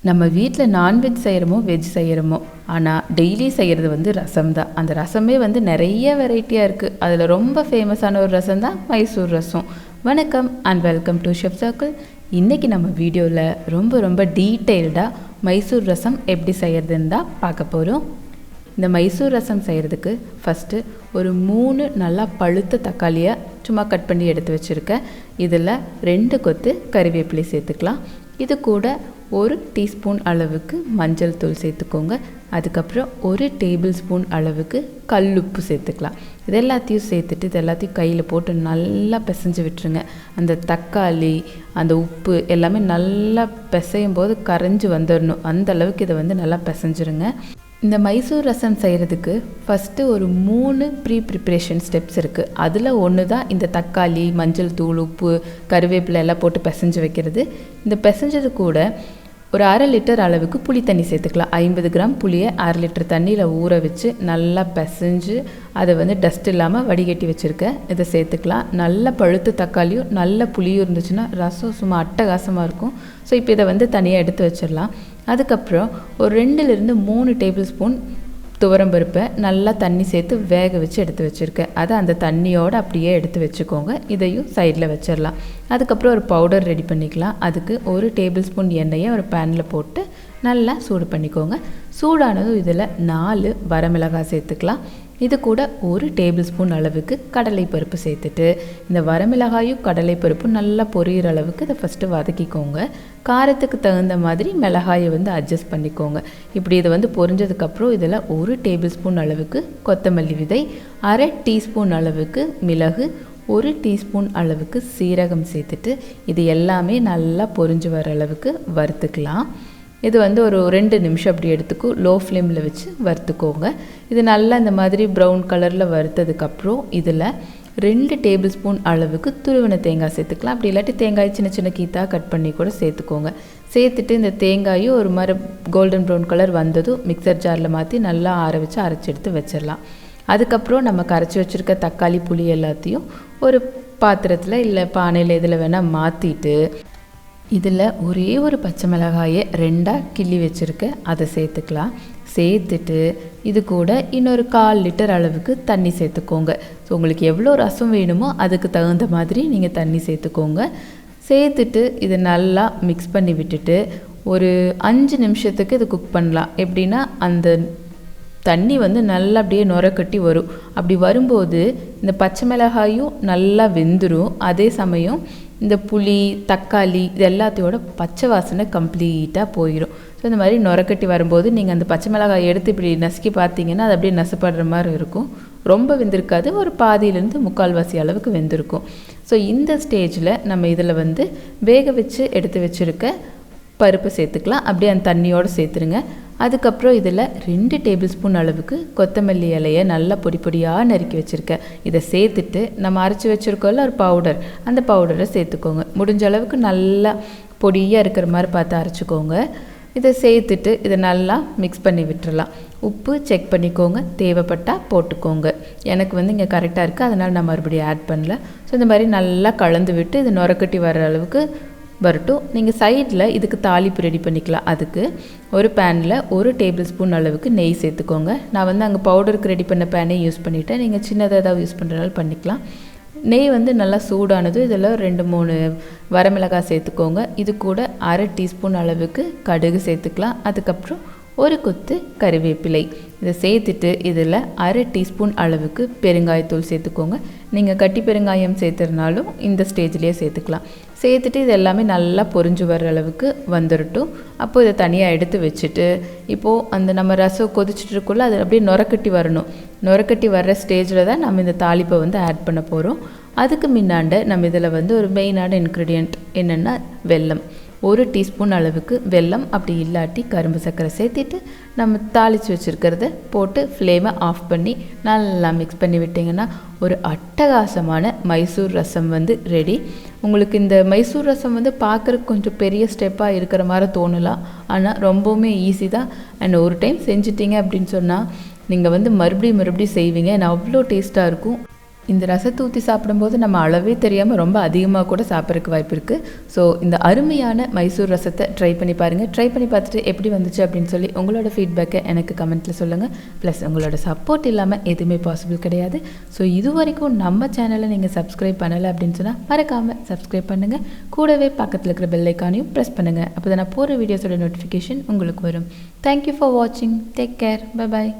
நம்ம வீட்டில் நான்வெஜ் செய்கிறோமோ வெஜ் செய்கிறோமோ, ஆனால் டெய்லி செய்கிறது வந்து ரசம் தான். அந்த ரசமே வந்து நிறைய வெரைட்டியாக இருக்குது. அதில் ரொம்ப ஃபேமஸான ஒரு ரசம் தான் மைசூர் ரசம். வணக்கம் and welcome to chef circle. இன்றைக்கி நம்ம வீடியோவில் ரொம்ப டீட்டெயில்டாக மைசூர் ரசம் எப்படி செய்கிறதுன்னு தான் பார்க்க போகிறோம். இந்த மைசூர் ரசம் செய்கிறதுக்கு ஃபஸ்ட்டு ஒரு 3 நல்லா பழுத்த தக்காளியை சும்மா கட் பண்ணி எடுத்து வச்சுருக்கேன். இதில் 2 கொத்து கறிவேப்பிலை சேர்த்துக்கலாம். இது கூட 1 டீஸ்பூன் அளவுக்கு மஞ்சள் தூள் சேர்த்துக்கோங்க. அதுக்கப்புறம் 1 டேபிள் ஸ்பூன் அளவுக்கு கல்லுப்பு சேர்த்துக்கலாம். இது எல்லாத்தையும் சேர்த்துட்டு இது எல்லாத்தையும் கையில் போட்டு நல்லா பிசைஞ்சு விட்டுருங்க. அந்த தக்காளி அந்த உப்பு எல்லாமே நல்லா பிசையும் போது கரைஞ்சி வந்துடணும். அந்த அளவுக்கு இதை வந்து நல்லா பிசைஞ்சிருங்க. இந்த மைசூர் ரசம் செய்கிறதுக்கு ஃபஸ்ட்டு ஒரு 3 ப்ரிப்ரேஷன் ஸ்டெப்ஸ் இருக்குது. அதில் ஒன்று தான் இந்த தக்காளி, மஞ்சள் தூள், உப்பு, கருவேப்பிலை எல்லாம் போட்டு பிசைஞ்சு வைக்கிறது. இந்த பிசைஞ்சது கூட ஒரு 1/2 லிட்டர் அளவுக்கு புளி தண்ணி சேர்த்துக்கலாம். 50 கிராம் புளியை 1/2 லிட்டர் தண்ணியில் ஊற வச்சு நல்லா பிசைஞ்சு அதை வந்து டஸ்ட் இல்லாமல் வடிகட்டி வச்சுருக்கேன். இதை சேர்த்துக்கலாம். நல்ல பழுத்த தக்காளியும் நல்ல புளியும் இருந்துச்சுன்னா ரசம் சும்மா அட்டகாசமாக இருக்கும். ஸோ இப்போ இதை வந்து தனியாக எடுத்து வச்சிடலாம். அதுக்கப்புறம் ஒரு 2லிருந்து 3 டேபிள் ஸ்பூன் துவரம்பருப்பை நல்லா தண்ணி சேர்த்து வேக வச்சு எடுத்து வச்சுருக்கேன். அதை அந்த தண்ணியோடு அப்படியே எடுத்து வச்சுக்கோங்க. இதையும் சைடில் வச்சிடலாம். அதுக்கப்புறம் ஒரு பவுடர் ரெடி பண்ணிக்கலாம். அதுக்கு 1 டேபிள் ஸ்பூன் எண்ணெயை ஒரு பேனில் போட்டு நல்லா சூடு பண்ணிக்கோங்க. சூடானதும் இதில் 4 வரமிளகாய் சேர்த்துக்கலாம். இது கூட 1 டேபிள் ஸ்பூன் அளவுக்கு கடலைப்பருப்பு சேர்த்துட்டு இந்த வரமிளகாயும் கடலைப்பருப்பும் நல்லா பொரியிற அளவுக்கு இதை ஃபஸ்ட்டு வதக்கிக்கோங்க. காரத்துக்கு தகுந்த மாதிரி மிளகாயை வந்து அட்ஜஸ்ட் பண்ணிக்கோங்க. இப்படி இதை வந்து பொரிஞ்சதுக்கப்புறம் இதில் 1 டேபிள் ஸ்பூன் அளவுக்கு கொத்தமல்லி விதை, 1/2 டீஸ்பூன் அளவுக்கு மிளகு, 1 டீஸ்பூன் அளவுக்கு சீரகம் சேர்த்துட்டு இது எல்லாமே நல்லா பொரிஞ்சு வர அளவுக்கு வறுத்துக்கலாம். இது வந்து ஒரு 2 நிமிஷம் அப்படி எடுத்துக்கும் லோ ஃப்ளேமில் வச்சு வறுத்துக்கோங்க. இது நல்லா இந்த மாதிரி ப்ரௌன் கலரில் வறுத்ததுக்கப்புறம் இதில் 2 டேபிள் ஸ்பூன் அளவுக்கு துருவின தேங்காய் சேர்த்துக்கலாம். அப்படி இல்லாட்டி தேங்காய் சின்ன கீத்தாக கட் பண்ணி கூட சேர்த்துக்கோங்க. சேர்த்துட்டு இந்த தேங்காயும் ஒரு மாதிரி கோல்டன் ப்ரௌன் கலர் வந்ததும் மிக்சர் ஜாரில் மாற்றி நல்லா ஆற வச்சு அரைச்சி எடுத்து வச்சிடலாம். அதுக்கப்புறம் நம்ம கரைச்சி வச்சுருக்க தக்காளி புளி எல்லாத்தையும் ஒரு பாத்திரத்தில் இல்லை பானையில் இதில் வேணால் மாற்றிட்டு இதில் ஒரே ஒரு பச்சை மிளகாயை 2ஆக கிள்ளி வச்சுருக்கேன். அதை சேர்த்துக்கலாம். சேர்த்துட்டு இது கூட இன்னொரு 1/4 லிட்டர் அளவுக்கு தண்ணி சேர்த்துக்கோங்க. ஸோ உங்களுக்கு எவ்வளோ ரசம் வேணுமோ அதுக்கு தகுந்த மாதிரி நீங்கள் தண்ணி சேர்த்துக்கோங்க. சேர்த்துட்டு இதை நல்லா மிக்ஸ் பண்ணி விட்டுட்டு ஒரு 5 நிமிஷத்துக்கு இது குக் பண்ணலாம். எப்படின்னா அந்த தண்ணி வந்து நல்லா அப்படியே நுர கட்டி வரும். அப்படி வரும்போது இந்த பச்சை மிளகாயும் நல்லா வெந்துடும். அதே சமயம் இந்த புளி, தக்காளி இது எல்லாத்தையோட பச்சை வாசனை கம்ப்ளீட்டாக போயிடும். ஸோ இந்த மாதிரி நுரக்கட்டி வரும்போது நீங்கள் அந்த பச்சை மிளகாய் எடுத்து இப்படி நசுக்கி பார்த்தீங்கன்னா அது அப்படியே நசுப்படுற மாதிரி இருக்கும். ரொம்ப வெந்திருக்காது, ஒரு பாதியிலேருந்து 3/4 அளவுக்கு வெந்திருக்கும். ஸோ இந்த ஸ்டேஜில் நம்ம இதில் வந்து வேக வச்சு எடுத்து வச்சுருக்க பருப்பு சேர்த்துக்கலாம். அப்படியே அந்த தண்ணியோடு சேர்த்துருங்க. அதுக்கப்புறம் இதில் 2 டேபிள் ஸ்பூன் அளவுக்கு கொத்தமல்லி இலையை நல்லா பொடியாக நறுக்கி வச்சுருக்கேன். இதை சேர்த்துட்டு நம்ம அரைச்சி வச்சுருக்கோம்ல ஒரு பவுடர், அந்த பவுடரை சேர்த்துக்கோங்க. முடிஞ்ச அளவுக்கு நல்லா பொடியாக இருக்கிற மாதிரி பார்த்து அரைச்சிக்கோங்க. இதை சேர்த்துட்டு இதை நல்லா மிக்ஸ் பண்ணி விட்டுறலாம். உப்பு செக் பண்ணிக்கோங்க, தேவைப்பட்டால் போட்டுக்கோங்க. எனக்கு வந்து இங்கே கரெக்டாக இருக்குது, அதனால் நான் மறுபடியும் ஆட் பண்ணல. ஸோ இந்த மாதிரி நல்லா கலந்து விட்டு இது நுரக்கட்டி வர அளவுக்கு வரட்டும். நீங்கள் சைடில் இதுக்கு தாளிப்பு ரெடி பண்ணிக்கலாம். அதுக்கு ஒரு பேனில் 1 டேபிள் ஸ்பூன் அளவுக்கு நெய் சேர்த்துக்கோங்க. நான் வந்து அங்கே பவுடருக்கு ரெடி பண்ண பேனே யூஸ் பண்ணிவிட்டேன். நீங்கள் சின்னதாக ஏதாவது யூஸ் பண்ணுறதுனால பண்ணிக்கலாம். நெய் வந்து நல்லா சூடானது இதில் 2-3 வரமிளகாய் சேர்த்துக்கோங்க. இது கூட 1/2 டீஸ்பூன் அளவுக்கு கடுகு சேர்த்துக்கலாம். அதுக்கப்புறம் 1 கொத்து கறிவேப்பிலை இதை சேர்த்துட்டு இதில் 1/2 டீஸ்பூன் அளவுக்கு பெருங்காயத்தூள் சேர்த்துக்கோங்க. நீங்கள் கட்டி பெருங்காயம் சேர்த்துறனாலும் இந்த ஸ்டேஜ்லேயே சேர்த்துக்கலாம். சேர்த்துட்டு இது எல்லாமே நல்லா பொரிஞ்சு வர்ற அளவுக்கு வந்துடட்டும். அப்போது இதை தனியாக எடுத்து வச்சுட்டு இப்போது அந்த நம்ம ரசம் கொதிச்சுட்டு இருக்கோம்ல அது அப்படியே நுரக்கட்டி வரணும். நுரக்கட்டி வர்ற ஸ்டேஜில் தான் நம்ம இந்த தாளிப்பை வந்து ஆட் பண்ண போகிறோம். அதுக்கு முன்னாண்ட நம்ம இதில் வந்து ஒரு மெயினான இன்க்ரீடியண்ட் என்னென்னா வெல்லம். 1 டீஸ்பூன் அளவுக்கு வெல்லம், அப்படி இல்லாட்டி கரும்பு சர்க்கரை சேர்த்துட்டு நம்ம தாளித்து வச்சுருக்கிறத போட்டு ஃப்ளேமை ஆஃப் பண்ணி நல்லா மிக்ஸ் பண்ணி விட்டிங்கன்னா ஒரு அட்டகாசமான மைசூர் ரசம் வந்து ரெடி. உங்களுக்கு இந்த மைசூர் ரசம் வந்து பார்க்குறதுக்கு கொஞ்சம் பெரிய ஸ்டெப்பாக இருக்கிற மாதிரி தோணலாம், ஆனால் ரொம்பவுமே ஈஸி தான். அண்ட் ஒரு டைம் செஞ்சிட்டிங்க அப்படின்னு சொன்னால் நீங்கள் வந்து மறுபடியும் செய்வீங்க. அவ்வளோ டேஸ்ட்டாக இருக்கும். இந்த ரசத்தை ஊற்றி சாப்பிடும்போது நம்ம அளவே தெரியாமல் ரொம்ப அதிகமாக கூட சாப்பிட்றதுக்கு வாய்ப்பு இருக்குது. ஸோ இந்த அருமையான மைசூர் ரசத்தை ட்ரை பண்ணி பாருங்கள். ட்ரை பண்ணி பார்த்துட்டு எப்படி வந்துச்சு அப்படின்னு சொல்லி உங்களோட ஃபீட்பேக்கை எனக்கு கமெண்ட்டில் சொல்லுங்கள். ப்ளஸ் உங்களோட சப்போர்ட் இல்லாமல் எதுவுமே பாசிபிள் கிடையாது. ஸோ இது வரைக்கும் நம்ம சேனலை நீங்கள் சப்ஸ்கிரைப் பண்ணலை அப்படின்னு சொன்னால் மறக்காமல் சப்ஸ்கிரைப் பண்ணுங்கள். கூடவே பக்கத்தில் இருக்கிற பெல் ஐக்கானையும் ப்ரெஸ் பண்ணுங்கள். அப்போ தான் நான் போகிற வீடியோஸோட நோட்டிஃபிகேஷன் உங்களுக்கு வரும். தேங்க்யூ ஃபார் வாட்சிங். Take care. Bye bye.